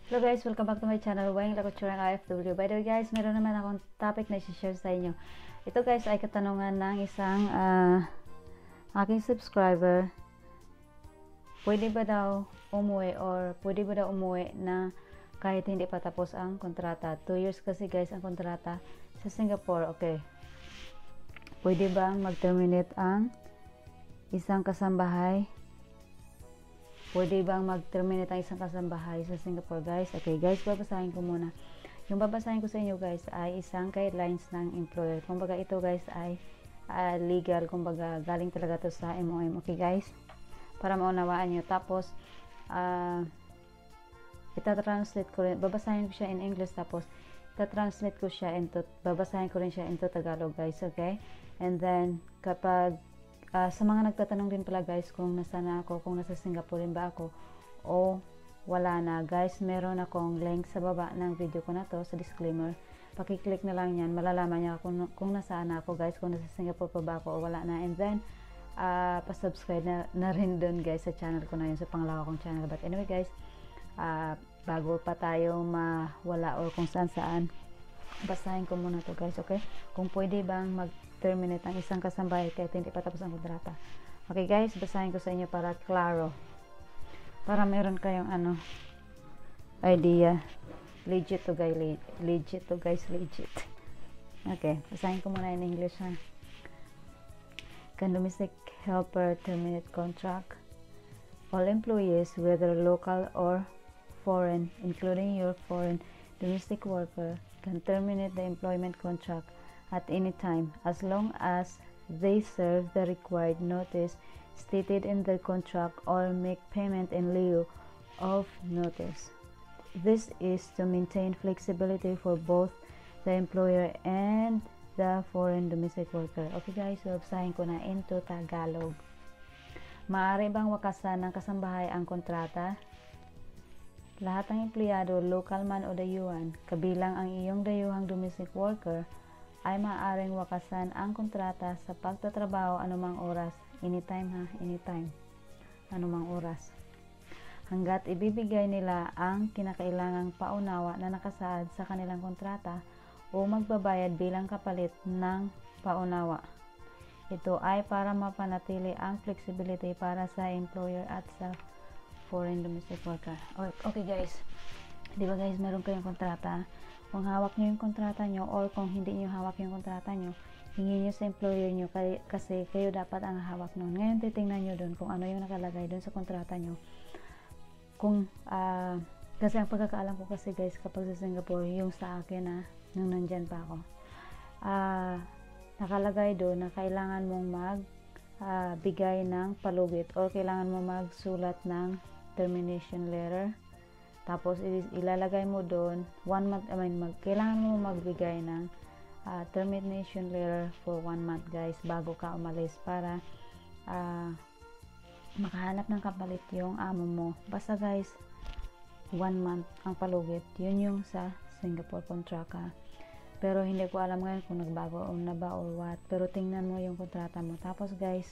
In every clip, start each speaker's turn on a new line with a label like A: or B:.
A: Hello guys, welcome back to my channel, Wayne Lakuturang IFW. By the way guys, meron naman akong topic na i-share sa inyo. Ito guys ay katanungan ng isang aking subscriber. Pwede ba daw umuwi na kahit hindi pa tapos ang kontrata? 2 years kasi guys ang kontrata sa Singapore. Okay. Pwede bang mag-terminate ang isang kasambahay? Pwede bang mag-terminate ang isang kasambahay sa Singapore guys? Okay guys, babasahin ko muna. Yung babasahin ko sa inyo guys ay isang guidelines ng employer. Kumbaga ito guys ay legal. Kumbaga galing talaga to sa MOM. Okay guys? Para maunawaan nyo. Tapos, ita-translate ko rin. Babasahin ko siya in English tapos ita-translate ko siya babasahin ko rin siya into Tagalog guys. Okay? And then, kapag sa mga nagtatanong din pala guys kung nasaan na ako, kung nasa Singapore rin ba ako o wala na guys, meron akong link sa baba ng video ko na to sa disclaimer. Pakiclick na lang yan, malalaman niya kung nasaan na ako guys, kung nasa Singapore pa ba ako o wala na. And then pa-subscribe na rin dun guys sa channel ko na yun, sa pangalawa kong channel. But anyway guys, bago pa tayo mawala or kung saan basahin ko muna to guys. Okay, kung pwede bang mag-terminate ang isang kasambahay kahit hindi pa tapos ang kontrata. Okay guys, basahin ko sa inyo para klaro, para meron kayong idea. Legit to guys, legit. Okay, basahin ko muna in English ha. Can domestic helper terminate contract? All employees, whether local or foreign, including your foreign domestic worker, can terminate the employment contract at any time as long as they serve the required notice stated in the contract or make payment in lieu of notice. This is to maintain flexibility for both the employer and the foreign domestic worker. Okay guys, so basahin ko na into Tagalog. Maaari bang wakasan ng kasambahay ang kontrata? Lahat ng empleyado, local man o dayuhan, kabilang ang iyong dayuhang domestic worker, ay maaaring wakasan ang kontrata sa pagtatrabaho anumang oras. Anytime ha, anytime. Anumang oras. Hanggat ibibigay nila ang kinakailangang paunawa na nakasaad sa kanilang kontrata o magbabayad bilang kapalit ng paunawa. Ito ay para mapanatili ang flexibility para sa employer at sa foreign domestic worker. Okay guys, di ba guys, meron kayong kontrata. Kung hawak nyo yung kontrata nyo or kung hindi nyo hawak yung kontrata nyo, hingin nyo sa employer nyo kasi kayo dapat ang hawak nun. Ngayon titingnan nyo dun kung ano yung nakalagay dun sa kontrata nyo. Kung kasi ang pagkakaalam ko kasi guys, kapag sa Singapore, yung sa akin nung nandyan pa ako, nakalagay dun na kailangan mong bigay ng palugit or kailangan mo magsulat ng termination letter. Tapos ilalagay mo doon 1 month, kailangan mo magbigay ng termination letter for 1 month guys bago ka umalis para makahanap ng kapalit yung amo mo. Basta guys, 1 month ang palugit. Yun yung sa Singapore contract Pero hindi ko alam ngayon kung nagbago na ba or what. Pero tingnan mo yung kontrata mo. Tapos guys,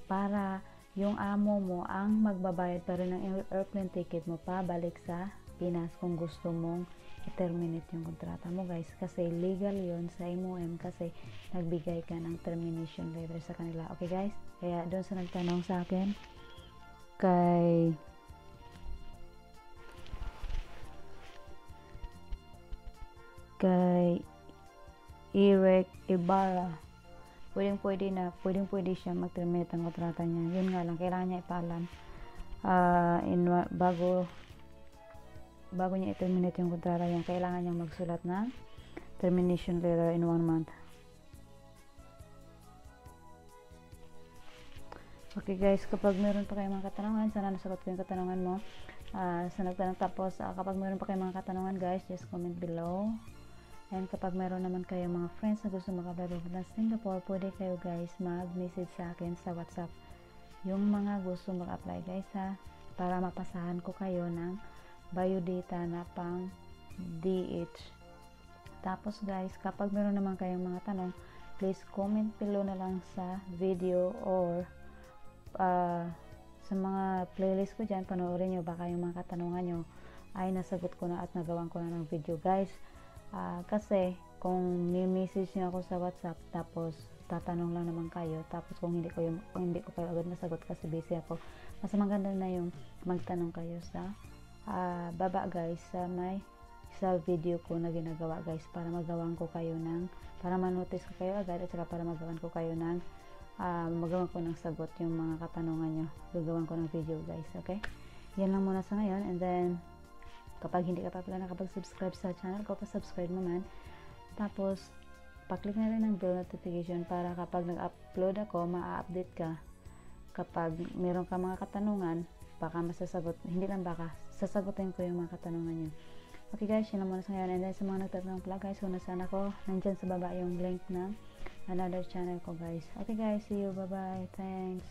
A: para yung amo mo ang magbabayad pa rin ng airplane ticket mo pabalik sa Pinas kung gusto mong i-terminate yung kontrata mo guys. Kasi legal yon sa MOM kasi nagbigay ka ng termination letter sa kanila. Okay guys? Kaya doon sa nagtanong sa akin kay Eric Ibarra, pwede siya mag-terminate ang kontrata niya. Yun nga lang, kailangan niya ipaalam bago niya i-terminate yung kontrata niya. Kailangan niya magsulat ng termination letter in 1 month. Okay guys, kapag meron pa kayong mga katanungan, sana nasagot ko yung katanungan mo sa nagtanong. Tapos kapag meron pa kayong mga katanungan guys, just comment below. And kapag meron naman kayo mga friends na gusto mag-apply sa Singapore, pwede kayo guys mag-message sa akin sa WhatsApp. Yung mga gusto mag-apply guys para mapasahan ko kayo ng biodata na pang DH. Tapos guys, kapag meron naman kayong mga tanong, please comment below na lang sa video or sa mga playlist ko dyan, panoorin nyo baka yung mga katanungan nyo ay nasagot ko na at nagawan ko na ng video guys. Kasi kung may-message niyo ako sa WhatsApp tapos tatanong lang naman kayo, tapos kung hindi ko kayo agad nasagot kasi busy ako, mas maganda na yung magtanong kayo sa baba guys, sa video ko na ginagawa guys, para magawan ko kayo para manotice ko kayo agad, at saka para magawan ko kayo magawan ko ng sagot yung mga katanungan nyo, gagawan ko ng video guys. Okay, yan lang muna sa ngayon, and then kapag hindi ka pa pala nakapag-subscribe sa channel ko, pa-subscribe naman, tapos pa-click na rin ng bell notification para kapag nag-upload ako, ma-update ka kapag meron ka mga katanungan, baka masasagot, hindi lang baka, sasagutin ko yung mga katanungan nyo. Okay guys, yun lang muna sa ngayon, and then sa mga nagtatanong pala guys, kung nasaan ako, nandyan sa baba yung link ng another channel ko guys. Okay guys, see you, bye bye, thanks.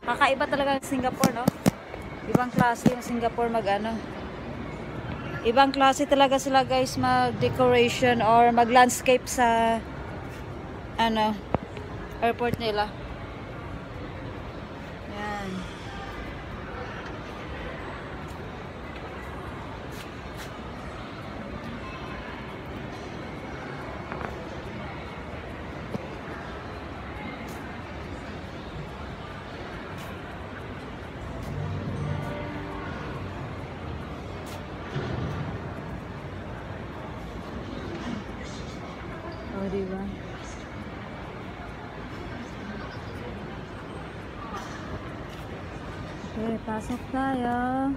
A: Kakaiba talaga ang Singapore, no? Ibang klase yung Singapore ibang klase talaga sila guys mag-decoration or mag-landscape sa airport nila. Yan. Oh, diba? Okay, pasok tayo.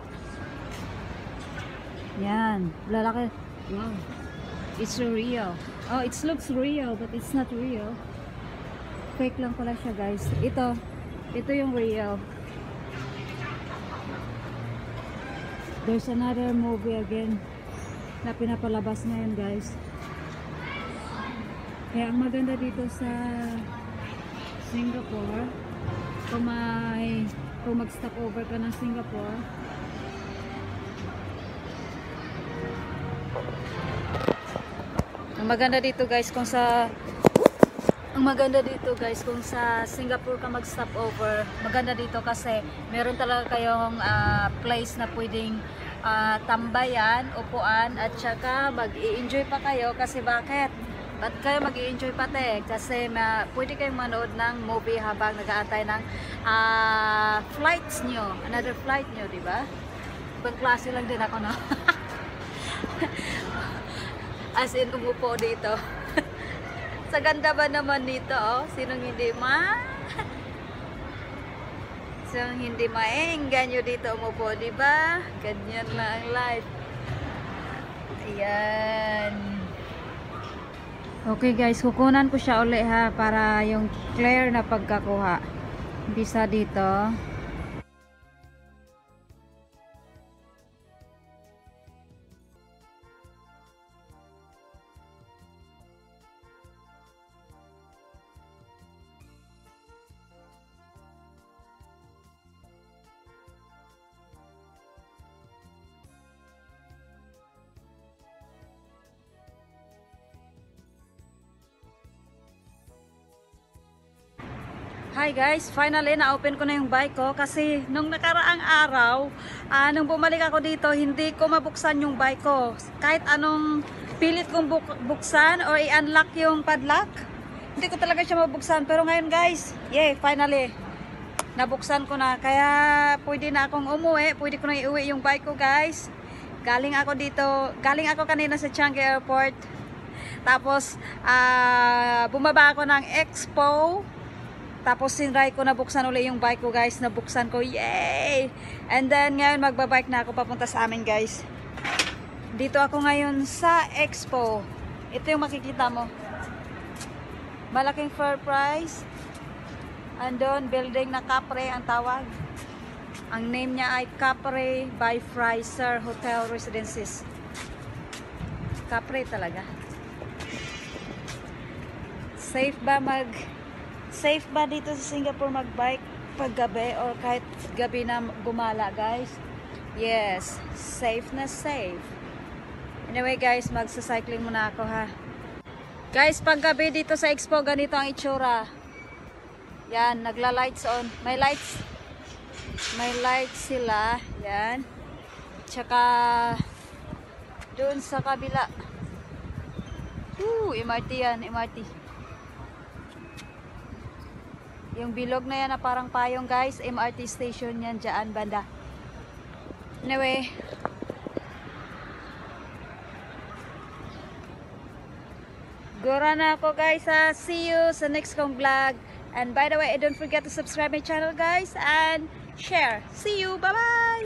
A: Yan, lalaki. Wow, it's real. Oh, it looks real, but it's not real. Fake lang pala siya guys. Ito yung real. There's another movie again na pinapalabas ngayon guys. Kaya ang maganda dito sa Singapore, kung mag-stop over ka ng Singapore, ang maganda dito guys kung sa Singapore ka mag-stop over, maganda dito kasi meron talaga kayong place na pwedeng tambayan, upuan, at saka mag-i-enjoy pa kayo. Kasi bakit? Ba't kayo mag-i-enjoy pati? Kasi pwede kayong manood ng movie habang nag-aantay ng flights nyo. Another flight nyo, di ba? Ibang klase lang din ako, no? As in, umupo dito. Sa ganda ba naman dito, oh? Sinong hindi maengganyo dito umupo, di ba? Ganyan lang ang life. Ayan. Okay guys, kukunan ko siya uli ha, para yung clear na pagkakuha. Bisa dito. Hi guys, finally na-open ko na yung bike ko kasi nung nakaraang araw, nung bumalik ako dito, hindi ko mabuksan yung bike ko. Kahit anong pilit kong buksan or i-unlock yung padlock, hindi ko talaga siya mabuksan. Pero ngayon guys, finally, nabuksan ko na. Kaya pwede na akong umuwi, pwede ko na iuwi yung bike ko guys. Galing ako kanina sa Changi Airport. Tapos, bumaba ako ng Expo. Tapos sinry ko, nabuksan ulit yung bike ko guys. Nabuksan ko, yay! And then ngayon magbabike na ako papunta sa amin guys. Dito ako ngayon sa Expo. Ito yung makikita mo. Malaking fair price. Andun, building na Capre ang tawag. Ang name niya ay Capre by Fraser Hotel Residences. Capre talaga. Safe ba dito sa Singapore magbike pag gabi or kahit gabi na gumala guys? Yes, safe na safe. Anyway guys, magsa-cycling muna ako ha. Guys, pag gabi dito sa Expo, ganito ang itsura. Yan, nagla-lights on. May lights. May lights sila. Yan. Tsaka doon sa kabila. MRT yan, MRT. Yung bilog na yan na parang payong guys, MRT station yan dyan banda. Anyway. Gura na ako guys ha. See you sa next kong vlog. And by the way, don't forget to subscribe my channel guys and share. See you. Bye bye.